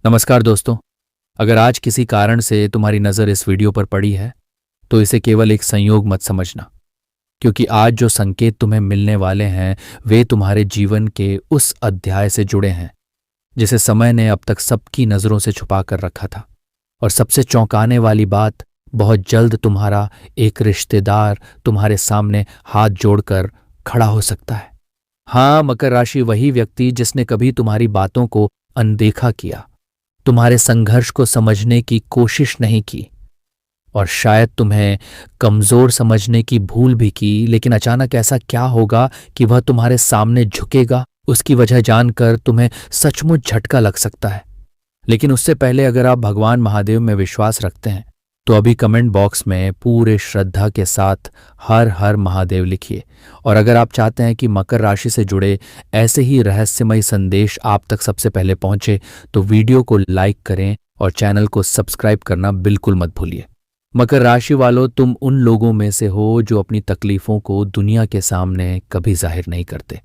नमस्कार दोस्तों। अगर आज किसी कारण से तुम्हारी नज़र इस वीडियो पर पड़ी है तो इसे केवल एक संयोग मत समझना, क्योंकि आज जो संकेत तुम्हें मिलने वाले हैं वे तुम्हारे जीवन के उस अध्याय से जुड़े हैं जिसे समय ने अब तक सबकी नज़रों से छुपा कर रखा था। और सबसे चौंकाने वाली बात, बहुत जल्द तुम्हारा एक रिश्तेदार तुम्हारे सामने हाथ जोड़कर खड़ा हो सकता है। हाँ, मकर राशि वही व्यक्ति जिसने कभी तुम्हारी बातों को अनदेखा किया, तुम्हारे संघर्ष को समझने की कोशिश नहीं की और शायद तुम्हें कमजोर समझने की भूल भी की। लेकिन अचानक ऐसा क्या होगा कि वह तुम्हारे सामने झुकेगा, उसकी वजह जानकर तुम्हें सचमुच झटका लग सकता है। लेकिन उससे पहले, अगर आप भगवान महादेव में विश्वास रखते हैं तो अभी कमेंट बॉक्स में पूरे श्रद्धा के साथ हर हर महादेव लिखिए। और अगर आप चाहते हैं कि मकर राशि से जुड़े ऐसे ही रहस्यमय संदेश आप तक सबसे पहले पहुंचे तो वीडियो को लाइक करें और चैनल को सब्सक्राइब करना बिल्कुल मत भूलिए। मकर राशि वालों, तुम उन लोगों में से हो जो अपनी तकलीफों को दुनिया के सामने कभी जाहिर नहीं करते।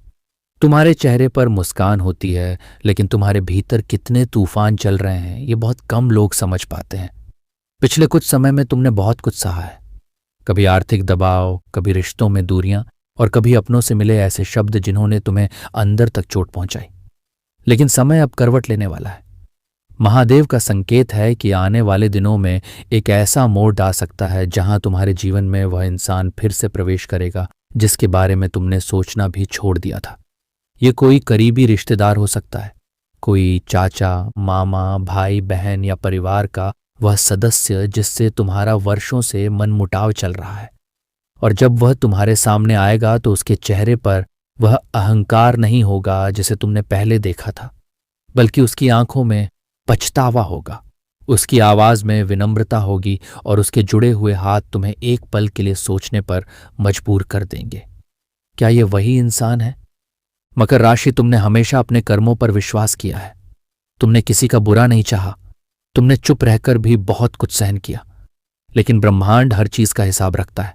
तुम्हारे चेहरे पर मुस्कान होती है, लेकिन तुम्हारे भीतर कितने तूफान चल रहे हैं ये बहुत कम लोग समझ पाते हैं। पिछले कुछ समय में तुमने बहुत कुछ सहा है, कभी आर्थिक दबाव, कभी रिश्तों में दूरियां और कभी अपनों से मिले ऐसे शब्द जिन्होंने तुम्हें अंदर तक चोट पहुंचाई। लेकिन समय अब करवट लेने वाला है। महादेव का संकेत है कि आने वाले दिनों में एक ऐसा मोड़ आ सकता है जहां तुम्हारे जीवन में वह इंसान फिर से प्रवेश करेगा जिसके बारे में तुमने सोचना भी छोड़ दिया था। ये कोई करीबी रिश्तेदार हो सकता है, कोई चाचा, मामा, भाई, बहन या परिवार का वह सदस्य जिससे तुम्हारा वर्षों से मनमुटाव चल रहा है। और जब वह तुम्हारे सामने आएगा तो उसके चेहरे पर वह अहंकार नहीं होगा जिसे तुमने पहले देखा था, बल्कि उसकी आंखों में पछतावा होगा, उसकी आवाज में विनम्रता होगी और उसके जुड़े हुए हाथ तुम्हें एक पल के लिए सोचने पर मजबूर कर देंगे। क्या यह वही इंसान है? मकर राशि, तुमने हमेशा अपने कर्मों पर विश्वास किया है। तुमने किसी का बुरा नहीं चाहा, तुमने चुप रहकर भी बहुत कुछ सहन किया। लेकिन ब्रह्मांड हर चीज का हिसाब रखता है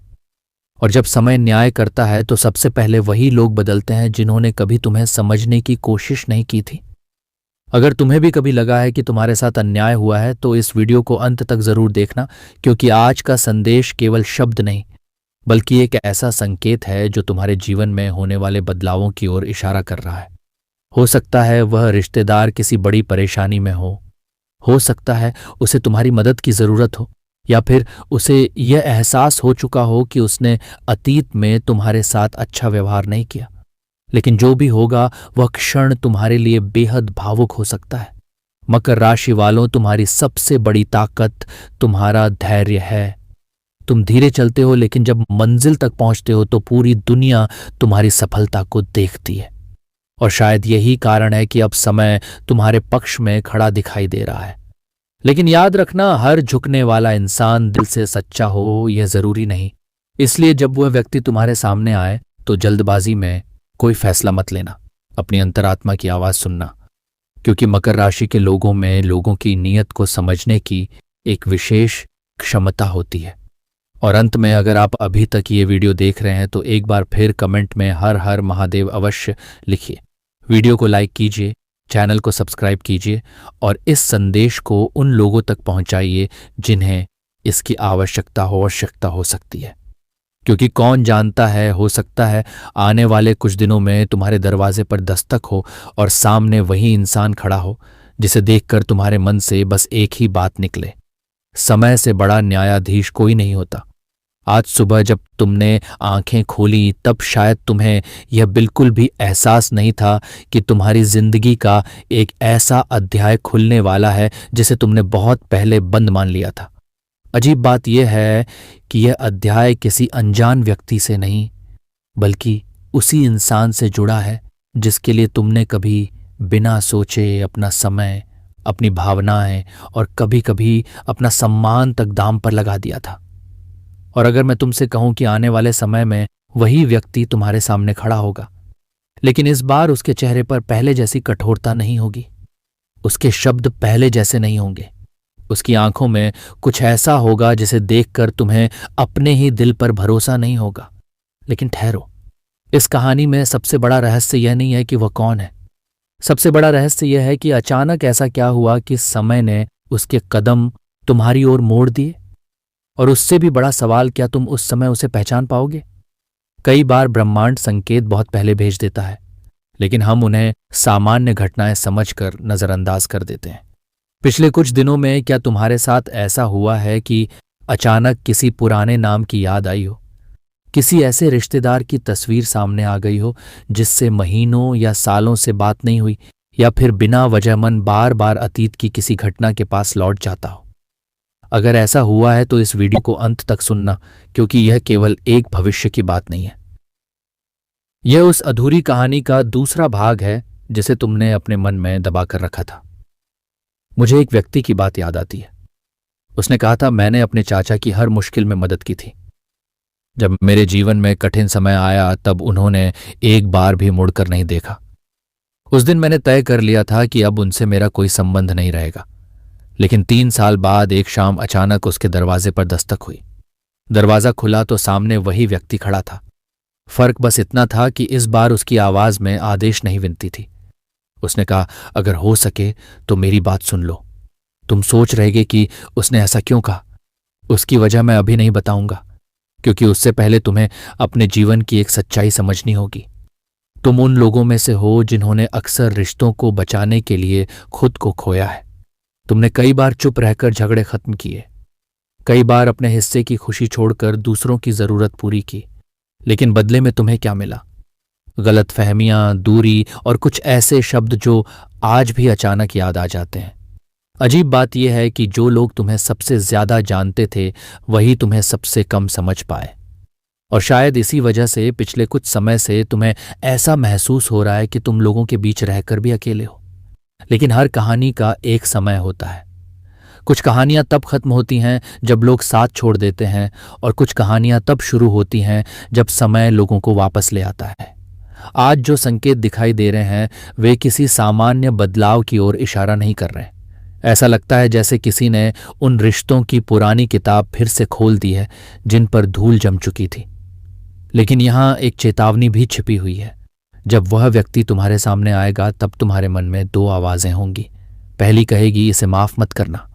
और जब समय न्याय करता है तो सबसे पहले वही लोग बदलते हैं जिन्होंने कभी तुम्हें समझने की कोशिश नहीं की थी। अगर तुम्हें भी कभी लगा है कि तुम्हारे साथ अन्याय हुआ है तो इस वीडियो को अंत तक जरूर देखना, क्योंकि आज का संदेश केवल शब्द नहीं बल्कि एक ऐसा संकेत है जो तुम्हारे जीवन में होने वाले बदलावों की ओर इशारा कर रहा है। हो सकता है वह रिश्तेदार किसी बड़ी परेशानी में हो सकता है उसे तुम्हारी मदद की जरूरत हो, या फिर उसे यह एहसास हो चुका हो कि उसने अतीत में तुम्हारे साथ अच्छा व्यवहार नहीं किया। लेकिन जो भी होगा वह क्षण तुम्हारे लिए बेहद भावुक हो सकता है। मकर राशि वालों, तुम्हारी सबसे बड़ी ताकत तुम्हारा धैर्य है। तुम धीरे चलते हो, लेकिन जब मंजिल तक पहुंचते हो तो पूरी दुनिया तुम्हारी सफलता को देखती है। और शायद यही कारण है कि अब समय तुम्हारे पक्ष में खड़ा दिखाई दे रहा है। लेकिन याद रखना, हर झुकने वाला इंसान दिल से सच्चा हो यह जरूरी नहीं। इसलिए जब वह व्यक्ति तुम्हारे सामने आए तो जल्दबाजी में कोई फैसला मत लेना, अपनी अंतरात्मा की आवाज सुनना, क्योंकि मकर राशि के लोगों में लोगों की नीयत को समझने की एक विशेष क्षमता होती है। और अंत में, अगर आप अभी तक ये वीडियो देख रहे हैं तो एक बार फिर कमेंट में हर हर महादेव अवश्य लिखिए। वीडियो को लाइक कीजिए, चैनल को सब्सक्राइब कीजिए और इस संदेश को उन लोगों तक पहुंचाइए जिन्हें इसकी आवश्यकता हो सकती है। क्योंकि कौन जानता है, हो सकता है आने वाले कुछ दिनों में तुम्हारे दरवाजे पर दस्तक हो और सामने वही इंसान खड़ा हो जिसे देखकर तुम्हारे मन से बस एक ही बात निकले, समय से बड़ा न्यायाधीश कोई नहीं होता। आज सुबह जब तुमने आंखें खोली तब शायद तुम्हें यह बिल्कुल भी एहसास नहीं था कि तुम्हारी जिंदगी का एक ऐसा अध्याय खुलने वाला है जिसे तुमने बहुत पहले बंद मान लिया था। अजीब बात यह है कि यह अध्याय किसी अनजान व्यक्ति से नहीं बल्कि उसी इंसान से जुड़ा है जिसके लिए तुमने कभी बिना सोचे अपना समय, अपनी भावनाएं और कभी कभी अपना सम्मान तक दांव पर लगा दिया था। और अगर मैं तुमसे कहूं कि आने वाले समय में वही व्यक्ति तुम्हारे सामने खड़ा होगा, लेकिन इस बार उसके चेहरे पर पहले जैसी कठोरता नहीं होगी, उसके शब्द पहले जैसे नहीं होंगे, उसकी आंखों में कुछ ऐसा होगा जिसे देखकर तुम्हें अपने ही दिल पर भरोसा नहीं होगा। लेकिन ठहरो, इस कहानी में सबसे बड़ा रहस्य यह नहीं है कि वह कौन है, सबसे बड़ा रहस्य यह है कि अचानक ऐसा क्या हुआ कि समय ने उसके कदम तुम्हारी ओर मोड़ दिए। और उससे भी बड़ा सवाल, क्या तुम उस समय उसे पहचान पाओगे? कई बार ब्रह्मांड संकेत बहुत पहले भेज देता है, लेकिन हम उन्हें सामान्य घटनाएं समझकर नजरअंदाज कर देते हैं। पिछले कुछ दिनों में क्या तुम्हारे साथ ऐसा हुआ है कि अचानक किसी पुराने नाम की याद आई हो, किसी ऐसे रिश्तेदार की तस्वीर सामने आ गई हो जिससे महीनों या सालों से बात नहीं हुई, या फिर बिना वजह मन बार बार अतीत की किसी घटना के पास लौट जाता हो? अगर ऐसा हुआ है तो इस वीडियो को अंत तक सुनना, क्योंकि यह केवल एक भविष्य की बात नहीं है। यह उस अधूरी कहानी का दूसरा भाग है जिसे तुमने अपने मन में दबा कर रखा था। मुझे एक व्यक्ति की बात याद आती है। उसने कहा था, मैंने अपने चाचा की हर मुश्किल में मदद की थी। जब मेरे जीवन में कठिन समय आया तब उन्होंने एक बार भी मुड़कर नहीं देखा। उस दिन मैंने तय कर लिया था कि अब उनसे मेरा कोई संबंध नहीं रहेगा। लेकिन 3 साल बाद एक शाम अचानक उसके दरवाजे पर दस्तक हुई। दरवाजा खुला तो सामने वही व्यक्ति खड़ा था। फर्क बस इतना था कि इस बार उसकी आवाज में आदेश नहीं विनती थी। उसने कहा, अगर हो सके तो मेरी बात सुन लो। तुम सोच रहोगे कि उसने ऐसा क्यों कहा। उसकी वजह मैं अभी नहीं बताऊंगा, क्योंकि उससे पहले तुम्हें अपने जीवन की एक सच्चाई समझनी होगी। तुम उन लोगों में से हो जिन्होंने अक्सर रिश्तों को बचाने के लिए खुद को खोया है। तुमने कई बार चुप रहकर झगड़े खत्म किए, कई बार अपने हिस्से की खुशी छोड़कर दूसरों की जरूरत पूरी की, लेकिन बदले में तुम्हें क्या मिला? गलतफहमियां, दूरी और कुछ ऐसे शब्द जो आज भी अचानक याद आ जाते हैं। अजीब बात यह है कि जो लोग तुम्हें सबसे ज्यादा जानते थे वही तुम्हें सबसे कम समझ पाए। और शायद इसी वजह से पिछले कुछ समय से तुम्हें ऐसा महसूस हो रहा है कि तुम लोगों के बीच रहकर भी अकेले हो। लेकिन हर कहानी का एक समय होता है। कुछ कहानियां तब खत्म होती हैं जब लोग साथ छोड़ देते हैं, और कुछ कहानियां तब शुरू होती हैं जब समय लोगों को वापस ले आता है। आज जो संकेत दिखाई दे रहे हैं वे किसी सामान्य बदलाव की ओर इशारा नहीं कर रहे। ऐसा लगता है जैसे किसी ने उन रिश्तों की पुरानी किताब फिर से खोल दी है जिन पर धूल जम चुकी थी। लेकिन यहां एक चेतावनी भी छिपी हुई है। जब वह व्यक्ति तुम्हारे सामने आएगा तब तुम्हारे मन में 2 आवाजें होंगी। पहली कहेगी, इसे माफ मत करना।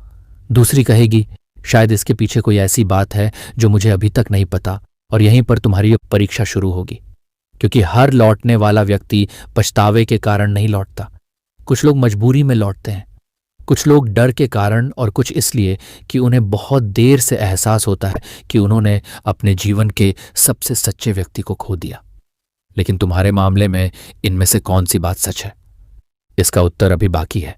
दूसरी कहेगी, शायद इसके पीछे कोई ऐसी बात है जो मुझे अभी तक नहीं पता। और यहीं पर तुम्हारी परीक्षा शुरू होगी, क्योंकि हर लौटने वाला व्यक्ति पछतावे के कारण नहीं लौटता। कुछ लोग मजबूरी में लौटते हैं, कुछ लोग डर के कारण, और कुछ इसलिए कि उन्हें बहुत देर से एहसास होता है कि उन्होंने अपने जीवन के सबसे सच्चे व्यक्ति को खो दिया। लेकिन तुम्हारे मामले में इनमें से कौन सी बात सच है? इसका उत्तर अभी बाकी है।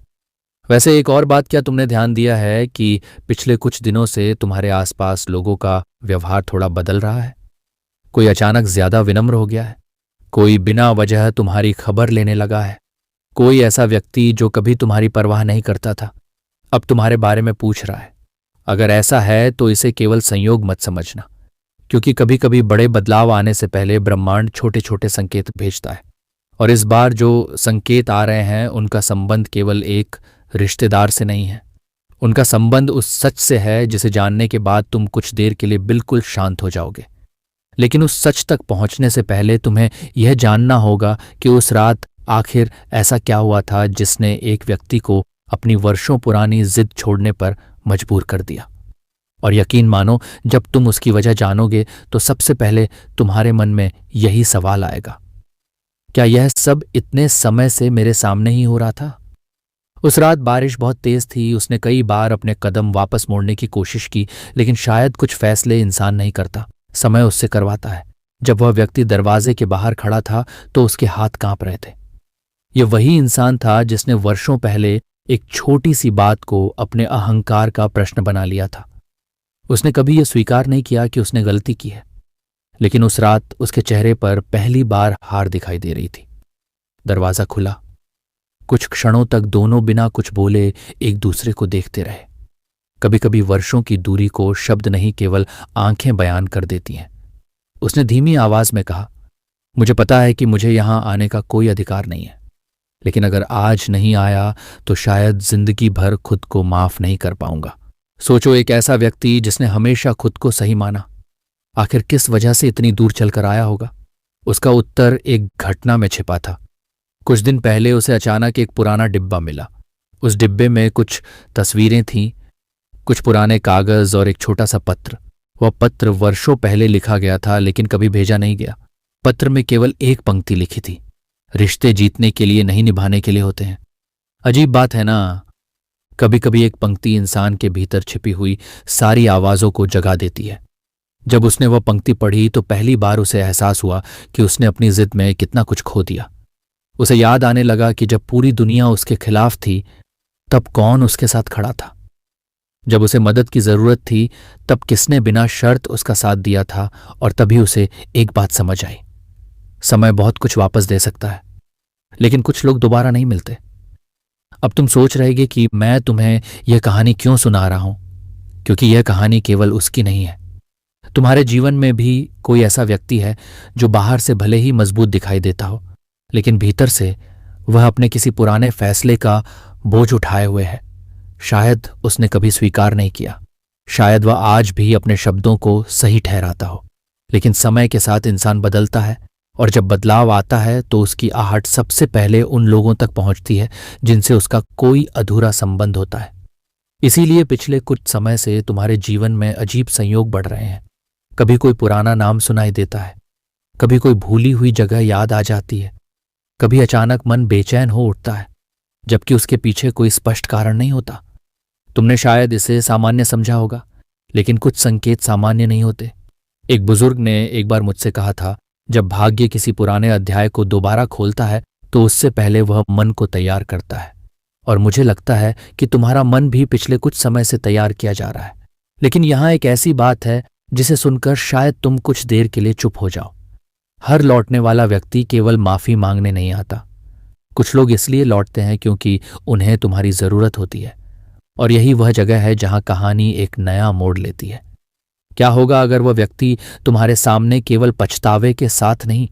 वैसे एक और बात, क्या तुमने ध्यान दिया है कि पिछले कुछ दिनों से तुम्हारे आसपास लोगों का व्यवहार थोड़ा बदल रहा है? कोई अचानक ज्यादा विनम्र हो गया है, कोई बिना वजह तुम्हारी खबर लेने लगा है, कोई ऐसा व्यक्ति जो कभी तुम्हारी परवाह नहीं करता था अब तुम्हारे बारे में पूछ रहा है। अगर ऐसा है तो इसे केवल संयोग मत समझना, क्योंकि कभी कभी बड़े बदलाव आने से पहले ब्रह्मांड छोटे छोटे संकेत भेजता है। और इस बार जो संकेत आ रहे हैं उनका संबंध केवल एक रिश्तेदार से नहीं है। उनका संबंध उस सच से है जिसे जानने के बाद तुम कुछ देर के लिए बिल्कुल शांत हो जाओगे। लेकिन उस सच तक पहुंचने से पहले तुम्हें यह जानना होगा कि उस रात आखिर ऐसा क्या हुआ था जिसने एक व्यक्ति को अपनी वर्षों पुरानी जिद छोड़ने पर मजबूर कर दिया। और यकीन मानो, जब तुम उसकी वजह जानोगे तो सबसे पहले तुम्हारे मन में यही सवाल आएगा, क्या यह सब इतने समय से मेरे सामने ही हो रहा था? उस रात बारिश बहुत तेज थी। उसने कई बार अपने कदम वापस मोड़ने की कोशिश की, लेकिन शायद कुछ फैसले इंसान नहीं करता, समय उससे करवाता है। जब वह व्यक्ति दरवाजे के बाहर खड़ा था तो उसके हाथ कांप रहे थे। यह वही इंसान था जिसने वर्षों पहले एक छोटी सी बात को अपने अहंकार का प्रश्न बना लिया था। उसने कभी यह स्वीकार नहीं किया कि उसने गलती की है, लेकिन उस रात उसके चेहरे पर पहली बार हार दिखाई दे रही थी। दरवाजा खुला। कुछ क्षणों तक दोनों बिना कुछ बोले एक दूसरे को देखते रहे। कभी कभी वर्षों की दूरी को शब्द नहीं, केवल आंखें बयान कर देती हैं। उसने धीमी आवाज में कहा, मुझे पता है कि मुझे यहां आने का कोई अधिकार नहीं है, लेकिन अगर आज नहीं आया तो शायद जिंदगी भर खुद को माफ नहीं कर पाऊंगा। सोचो, एक ऐसा व्यक्ति जिसने हमेशा खुद को सही माना, आखिर किस वजह से इतनी दूर चलकर आया होगा? उसका उत्तर एक घटना में छिपा था। कुछ दिन पहले उसे अचानक एक पुराना डिब्बा मिला। उस डिब्बे में कुछ तस्वीरें थीं, कुछ पुराने कागज और एक छोटा सा पत्र। वह पत्र वर्षों पहले लिखा गया था, लेकिन कभी भेजा नहीं गया। पत्र में केवल एक पंक्ति लिखी थी, रिश्ते जीतने के लिए नहीं, निभाने के लिए होते हैं। अजीब बात है ना, कभी कभी एक पंक्ति इंसान के भीतर छिपी हुई सारी आवाजों को जगा देती है। जब उसने वह पंक्ति पढ़ी तो पहली बार उसे एहसास हुआ कि उसने अपनी जिद में कितना कुछ खो दिया। उसे याद आने लगा कि जब पूरी दुनिया उसके खिलाफ थी तब कौन उसके साथ खड़ा था। जब उसे मदद की जरूरत थी तब किसने बिना शर्त उसका साथ दिया था। और तभी उसे एक बात समझ आई, समय बहुत कुछ वापस दे सकता है, लेकिन कुछ लोग दोबारा नहीं मिलते। अब तुम सोच रहेगे कि मैं तुम्हें यह कहानी क्यों सुना रहा हूं, क्योंकि यह कहानी केवल उसकी नहीं है। तुम्हारे जीवन में भी कोई ऐसा व्यक्ति है जो बाहर से भले ही मजबूत दिखाई देता हो, लेकिन भीतर से वह अपने किसी पुराने फैसले का बोझ उठाए हुए है। शायद उसने कभी स्वीकार नहीं किया, शायद वह आज भी अपने शब्दों को सही ठहराता हो, लेकिन समय के साथ इंसान बदलता है और जब बदलाव आता है तो उसकी आहट सबसे पहले उन लोगों तक पहुंचती है जिनसे उसका कोई अधूरा संबंध होता है। इसीलिए पिछले कुछ समय से तुम्हारे जीवन में अजीब संयोग बढ़ रहे हैं। कभी कोई पुराना नाम सुनाई देता है, कभी कोई भूली हुई जगह याद आ जाती है, कभी अचानक मन बेचैन हो उठता है, जबकि उसके पीछे कोई स्पष्ट कारण नहीं होता। तुमने शायद इसे सामान्य समझा होगा, लेकिन कुछ संकेत सामान्य नहीं होते। एक बुजुर्ग ने एक बार मुझसे कहा था, जब भाग्य किसी पुराने अध्याय को दोबारा खोलता है तो उससे पहले वह मन को तैयार करता है। और मुझे लगता है कि तुम्हारा मन भी पिछले कुछ समय से तैयार किया जा रहा है। लेकिन यहां एक ऐसी बात है जिसे सुनकर शायद तुम कुछ देर के लिए चुप हो जाओ। हर लौटने वाला व्यक्ति केवल माफी मांगने नहीं आता। कुछ लोग इसलिए लौटते हैं क्योंकि उन्हें तुम्हारी जरूरत होती है, और यही वह जगह है जहां कहानी एक नया मोड़ लेती है। क्या होगा अगर वह व्यक्ति तुम्हारे सामने केवल पछतावे के साथ नहीं,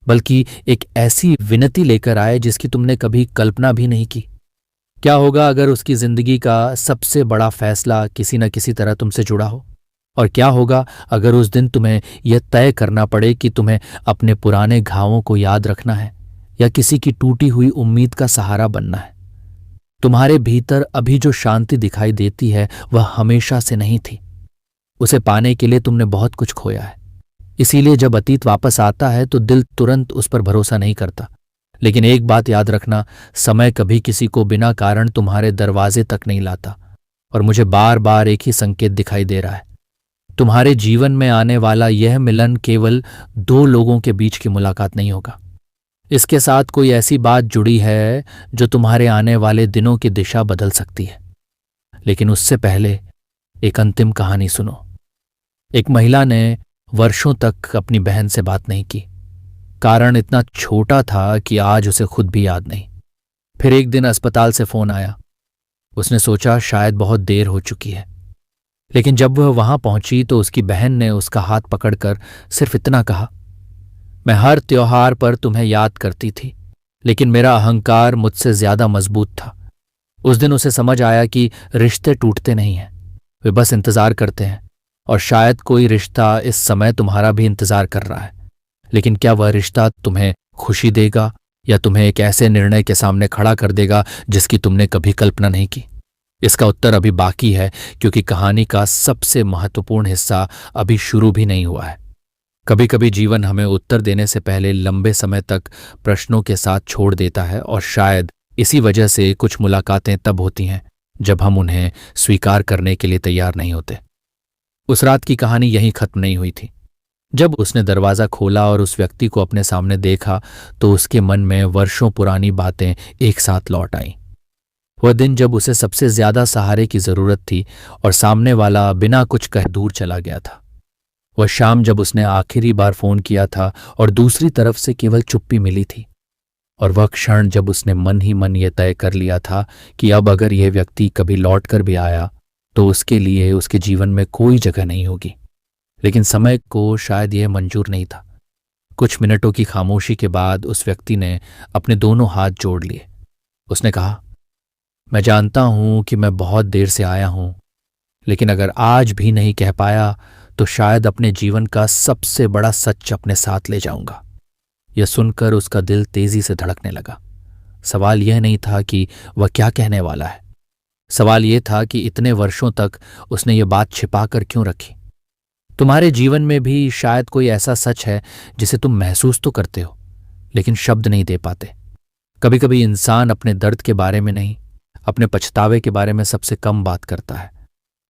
बल्कि एक ऐसी विनती लेकर आए जिसकी तुमने कभी कल्पना भी नहीं की? क्या होगा अगर उसकी जिंदगी का सबसे बड़ा फैसला किसी न किसी तरह तुमसे जुड़ा हो? और क्या होगा अगर उस दिन तुम्हें यह तय करना पड़े कि तुम्हें अपने पुराने घावों को याद रखना है या किसी की टूटी हुई उम्मीद का सहारा बनना है? तुम्हारे भीतर अभी जो शांति दिखाई देती है वह हमेशा से नहीं थी। उसे पाने के लिए तुमने बहुत कुछ खोया है। इसीलिए जब अतीत वापस आता है तो दिल तुरंत उस पर भरोसा नहीं करता। लेकिन एक बात याद रखना, समय कभी किसी को बिना कारण तुम्हारे दरवाजे तक नहीं लाता। और मुझे बार बार एक ही संकेत दिखाई दे रहा है, तुम्हारे जीवन में आने वाला यह मिलन केवल दो लोगों के बीच की मुलाकात नहीं होगा। इसके साथ कोई ऐसी बात जुड़ी है जो तुम्हारे आने वाले दिनों की दिशा बदल सकती है। लेकिन उससे पहले एक अंतिम कहानी सुनो। एक महिला ने वर्षों तक अपनी बहन से बात नहीं की। कारण इतना छोटा था कि आज उसे खुद भी याद नहीं। फिर एक दिन अस्पताल से फोन आया। उसने सोचा शायद बहुत देर हो चुकी है, लेकिन जब वह वहां पहुंची तो उसकी बहन ने उसका हाथ पकड़कर सिर्फ इतना कहा, मैं हर त्योहार पर तुम्हें याद करती थी, लेकिन मेरा अहंकार मुझसे ज्यादा मजबूत था। उस दिन उसे समझ आया कि रिश्ते टूटते नहीं हैं, वे बस इंतजार करते हैं। और शायद कोई रिश्ता इस समय तुम्हारा भी इंतजार कर रहा है। लेकिन क्या वह रिश्ता तुम्हें खुशी देगा या तुम्हें एक ऐसे निर्णय के सामने खड़ा कर देगा जिसकी तुमने कभी कल्पना नहीं की? इसका उत्तर अभी बाकी है, क्योंकि कहानी का सबसे महत्वपूर्ण हिस्सा अभी शुरू भी नहीं हुआ है। कभी कभी जीवन हमें उत्तर देने से पहले लंबे समय तक प्रश्नों के साथ छोड़ देता है, और शायद इसी वजह से कुछ मुलाकातें तब होती हैं जब हम उन्हें स्वीकार करने के लिए तैयार नहीं होते। उस रात की कहानी यहीं खत्म नहीं हुई थी। जब उसने दरवाजा खोला और उस व्यक्ति को अपने सामने देखा तो उसके मन में वर्षों पुरानी बातें एक साथ लौट आईं। वह दिन जब उसे सबसे ज्यादा सहारे की जरूरत थी और सामने वाला बिना कुछ कहे दूर चला गया था। वह शाम जब उसने आखिरी बार फोन किया था और दूसरी तरफ से केवल चुप्पी मिली थी। और वह क्षण जब उसने मन ही मन यह तय कर लिया था कि अब अगर यह व्यक्ति कभी लौट कर भी आया तो उसके लिए उसके जीवन में कोई जगह नहीं होगी। लेकिन समय को शायद यह मंजूर नहीं था। कुछ मिनटों की खामोशी के बाद उस व्यक्ति ने अपने दोनों हाथ जोड़ लिए। उसने कहा, मैं जानता हूं कि मैं बहुत देर से आया हूं, लेकिन अगर आज भी नहीं कह पाया तो शायद अपने जीवन का सबसे बड़ा सच अपने साथ ले जाऊंगा। यह सुनकर उसका दिल तेजी से धड़कने लगा। सवाल यह नहीं था कि वह क्या कहने वाला है, सवाल यह था कि इतने वर्षों तक उसने ये बात छिपा कर क्यों रखी। तुम्हारे जीवन में भी शायद कोई ऐसा सच है जिसे तुम महसूस तो करते हो लेकिन शब्द नहीं दे पाते। कभी कभी इंसान अपने दर्द के बारे में नहीं, अपने पछतावे के बारे में सबसे कम बात करता है,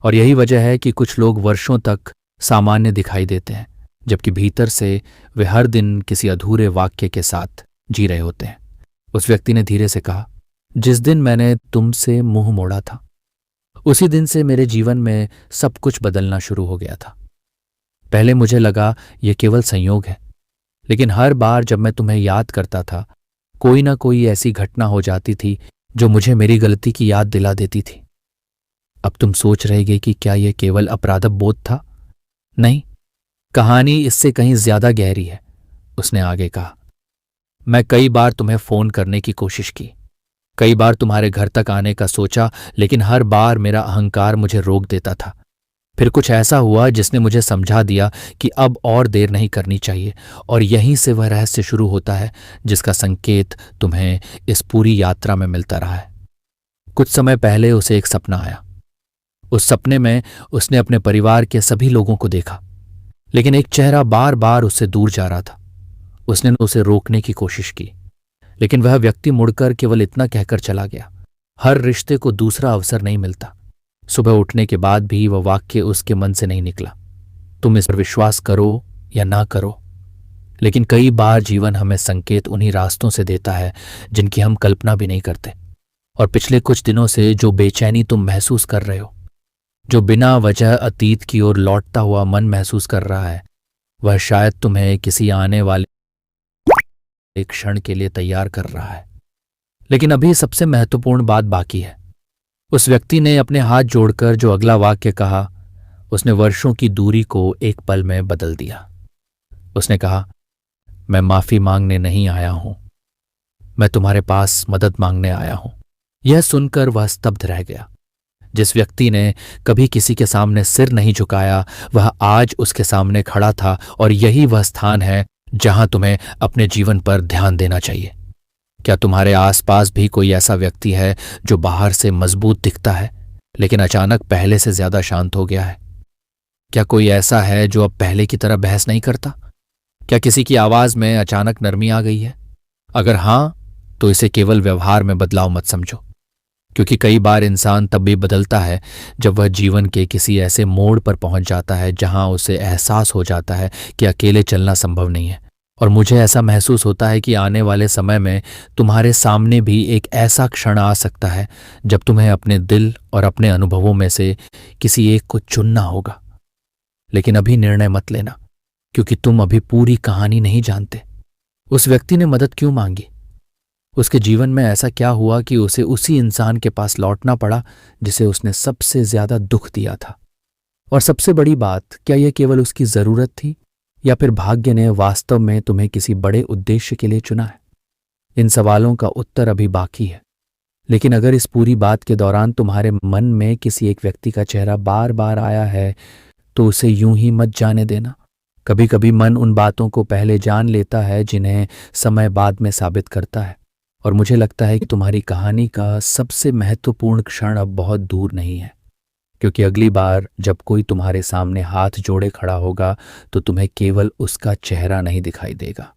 और यही वजह है कि कुछ लोग वर्षों तक सामान्य दिखाई देते हैं जबकि भीतर से वे हर दिन किसी अधूरे वाक्य के साथ जी रहे होते हैं। उस व्यक्ति ने धीरे से कहा, जिस दिन मैंने तुमसे मुंह मोड़ा था उसी दिन से मेरे जीवन में सब कुछ बदलना शुरू हो गया था। पहले मुझे लगा यह केवल संयोग है, लेकिन हर बार जब मैं तुम्हें याद करता था कोई ना कोई ऐसी घटना हो जाती थी जो मुझे मेरी गलती की याद दिला देती थी। अब तुम सोच रहेगे कि क्या यह केवल अपराधबोध था? नहीं, कहानी इससे कहीं ज्यादा गहरी है। उसने आगे कहा, मैं कई बार तुम्हें फोन करने की कोशिश की, कई बार तुम्हारे घर तक आने का सोचा, लेकिन हर बार मेरा अहंकार मुझे रोक देता था। फिर कुछ ऐसा हुआ जिसने मुझे समझा दिया कि अब और देर नहीं करनी चाहिए, और यहीं से वह रहस्य शुरू होता है जिसका संकेत तुम्हें इस पूरी यात्रा में मिलता रहा है। कुछ समय पहले उसे एक सपना आया। उस सपने में उसने अपने परिवार के सभी लोगों को देखा, लेकिन एक चेहरा बार बार उससे दूर जा रहा था। उसने उसे रोकने की कोशिश की, लेकिन वह व्यक्ति मुड़कर केवल इतना कहकर चला गया, हर रिश्ते को दूसरा अवसर नहीं मिलता। सुबह उठने के बाद भी वह वाक्य उसके मन से नहीं निकला। तुम इस पर विश्वास करो या ना करो, लेकिन कई बार जीवन हमें संकेत उन्हीं रास्तों से देता है जिनकी हम कल्पना भी नहीं करते। और पिछले कुछ दिनों से जो बेचैनी तुम महसूस कर रहे हो, जो बिना वजह अतीत की ओर लौटता हुआ मन महसूस कर रहा है, वह शायद तुम्हें किसी आने वाले एक क्षण के लिए तैयार कर रहा है। लेकिन अभी सबसे महत्वपूर्ण बात बाकी है। उस व्यक्ति ने अपने हाथ जोड़कर जो अगला वाक्य कहा, उसने वर्षों की दूरी को एक पल में बदल दिया। उसने कहा, मैं माफी मांगने नहीं आया हूं, मैं तुम्हारे पास मदद मांगने आया हूं। यह सुनकर वह स्तब्ध रह गया। जिस व्यक्ति ने कभी किसी के सामने सिर नहीं झुकाया, वह आज उसके सामने खड़ा था, और यही वह स्थान है जहां तुम्हें अपने जीवन पर ध्यान देना चाहिए। क्या तुम्हारे आसपास भी कोई ऐसा व्यक्ति है जो बाहर से मजबूत दिखता है लेकिन अचानक पहले से ज्यादा शांत हो गया है? क्या कोई ऐसा है जो अब पहले की तरह बहस नहीं करता? क्या किसी की आवाज में अचानक नरमी आ गई है? अगर हां, तो इसे केवल व्यवहार में बदलाव मत समझो, क्योंकि कई बार इंसान तब भी बदलता है जब वह जीवन के किसी ऐसे मोड़ पर पहुंच जाता है जहां उसे एहसास हो जाता है कि अकेले चलना संभव नहीं है। और मुझे ऐसा महसूस होता है कि आने वाले समय में तुम्हारे सामने भी एक ऐसा क्षण आ सकता है जब तुम्हें अपने दिल और अपने अनुभवों में से किसी एक को चुनना होगा। लेकिन अभी निर्णय मत लेना, क्योंकि तुम अभी पूरी कहानी नहीं जानते। उस व्यक्ति ने मदद क्यों मांगी? उसके जीवन में ऐसा क्या हुआ कि उसे उसी इंसान के पास लौटना पड़ा जिसे उसने सबसे ज्यादा दुख दिया था? और सबसे बड़ी बात, क्या यह केवल उसकी जरूरत थी या फिर भाग्य ने वास्तव में तुम्हें किसी बड़े उद्देश्य के लिए चुना है? इन सवालों का उत्तर अभी बाकी है, लेकिन अगर इस पूरी बात के दौरान तुम्हारे मन में किसी एक व्यक्ति का चेहरा बार बार आया है तो उसे यूं ही मत जाने देना। कभी कभी मन उन बातों को पहले जान लेता है जिन्हें समय बाद में साबित करता है। और मुझे लगता है कि तुम्हारी कहानी का सबसे महत्वपूर्ण क्षण अब बहुत दूर नहीं है, क्योंकि अगली बार जब कोई तुम्हारे सामने हाथ जोड़े खड़ा होगा तो तुम्हें केवल उसका चेहरा नहीं दिखाई देगा,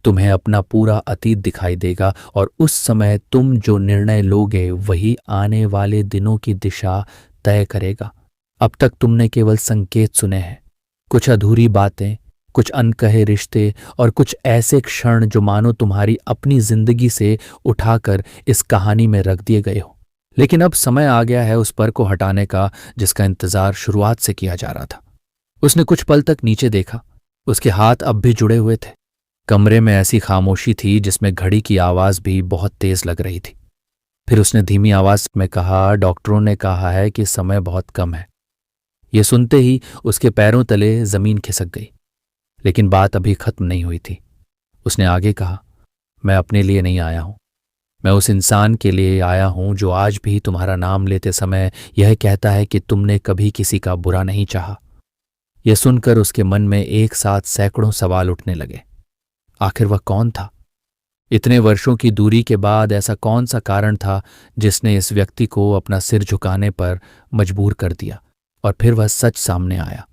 तुम्हें अपना पूरा अतीत दिखाई देगा। और उस समय तुम जो निर्णय लोगे वही आने वाले दिनों की दिशा तय करेगा। अब तक तुमने केवल संकेत सुने हैं, कुछ अधूरी बातें, कुछ अनकहे रिश्ते और कुछ ऐसे क्षण जो मानो तुम्हारी अपनी जिंदगी से उठाकर इस कहानी में रख दिए गए हो। लेकिन अब समय आ गया है उस पर को हटाने का जिसका इंतजार शुरुआत से किया जा रहा था। उसने कुछ पल तक नीचे देखा। उसके हाथ अब भी जुड़े हुए थे। कमरे में ऐसी खामोशी थी जिसमें घड़ी की आवाज भी बहुत तेज लग रही थी। फिर उसने धीमी आवाज में कहा, डॉक्टरों ने कहा है कि समय बहुत कम है। यह सुनते ही उसके पैरों तले जमीन खिसक गई, लेकिन बात अभी खत्म नहीं हुई थी। उसने आगे कहा, मैं अपने लिए नहीं आया हूं, मैं उस इंसान के लिए आया हूं जो आज भी तुम्हारा नाम लेते समय यह कहता है कि तुमने कभी किसी का बुरा नहीं चाहा। यह सुनकर उसके मन में एक साथ सैकड़ों सवाल उठने लगे। आखिर वह कौन था? इतने वर्षों की दूरी के बाद ऐसा कौन सा कारण था जिसने इस व्यक्ति को अपना सिर झुकाने पर मजबूर कर दिया? और फिर वह सच सामने आया।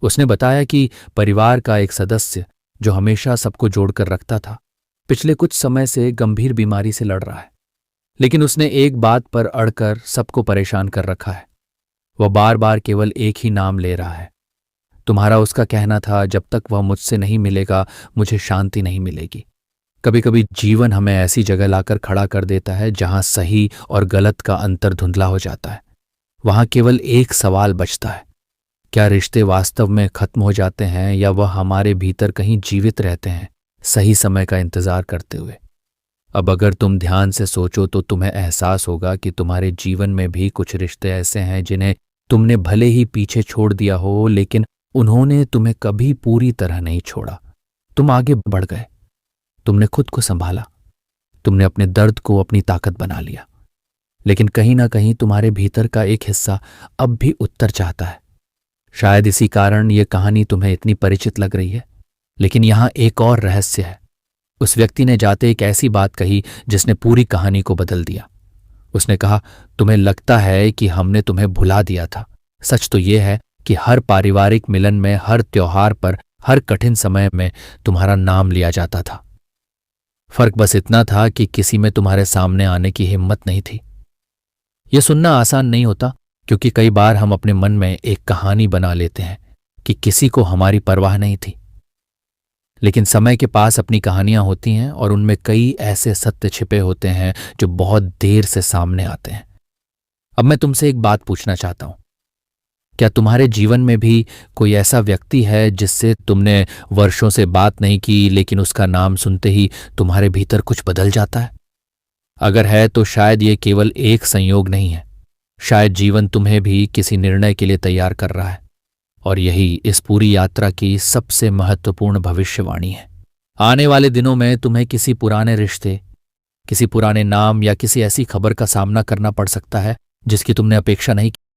उसने बताया कि परिवार का एक सदस्य जो हमेशा सबको जोड़कर रखता था, पिछले कुछ समय से गंभीर बीमारी से लड़ रहा है। लेकिन उसने एक बात पर अड़कर सबको परेशान कर रखा है। वह बार बार केवल एक ही नाम ले रहा है। तुम्हारा उसका कहना था, जब तक वह मुझसे नहीं मिलेगा मुझे शांति नहीं मिलेगी। कभी कभी जीवन हमें ऐसी जगह लाकर खड़ा कर देता है जहां सही और गलत का अंतर धुंधला हो जाता है। वहां केवल एक सवाल बचता है, क्या रिश्ते वास्तव में खत्म हो जाते हैं या वह हमारे भीतर कहीं जीवित रहते हैं, सही समय का इंतजार करते हुए? अब अगर तुम ध्यान से सोचो तो तुम्हें एहसास होगा कि तुम्हारे जीवन में भी कुछ रिश्ते ऐसे हैं जिन्हें तुमने भले ही पीछे छोड़ दिया हो, लेकिन उन्होंने तुम्हें कभी पूरी तरह नहीं छोड़ा। तुम आगे बढ़ गए, तुमने खुद को संभाला, तुमने अपने दर्द को अपनी ताकत बना लिया। लेकिन कहीं ना कहीं तुम्हारे भीतर का एक हिस्सा अब भी उत्तर चाहता है। शायद इसी कारण यह कहानी तुम्हें इतनी परिचित लग रही है। लेकिन यहां एक और रहस्य है। उस व्यक्ति ने जाते एक ऐसी बात कही जिसने पूरी कहानी को बदल दिया। उसने कहा, तुम्हें लगता है कि हमने तुम्हें भुला दिया था। सच तो यह है कि हर पारिवारिक मिलन में, हर त्योहार पर, हर कठिन समय में तुम्हारा नाम लिया जाता था। फर्क बस इतना था कि किसी में तुम्हारे सामने आने की हिम्मत नहीं थी। यह सुनना आसान नहीं होता, क्योंकि कई बार हम अपने मन में एक कहानी बना लेते हैं कि किसी को हमारी परवाह नहीं थी। लेकिन समय के पास अपनी कहानियां होती हैं और उनमें कई ऐसे सत्य छिपे होते हैं जो बहुत देर से सामने आते हैं। अब मैं तुमसे एक बात पूछना चाहता हूं, क्या तुम्हारे जीवन में भी कोई ऐसा व्यक्ति है जिससे तुमने वर्षों से बात नहीं की, लेकिन उसका नाम सुनते ही तुम्हारे भीतर कुछ बदल जाता है? अगर है तो शायद ये केवल एक संयोग नहीं है। शायद जीवन तुम्हें भी किसी निर्णय के लिए तैयार कर रहा है। और यही इस पूरी यात्रा की सबसे महत्वपूर्ण भविष्यवाणी है। आने वाले दिनों में तुम्हें किसी पुराने रिश्ते, किसी पुराने नाम या किसी ऐसी खबर का सामना करना पड़ सकता है जिसकी तुमने अपेक्षा नहीं की।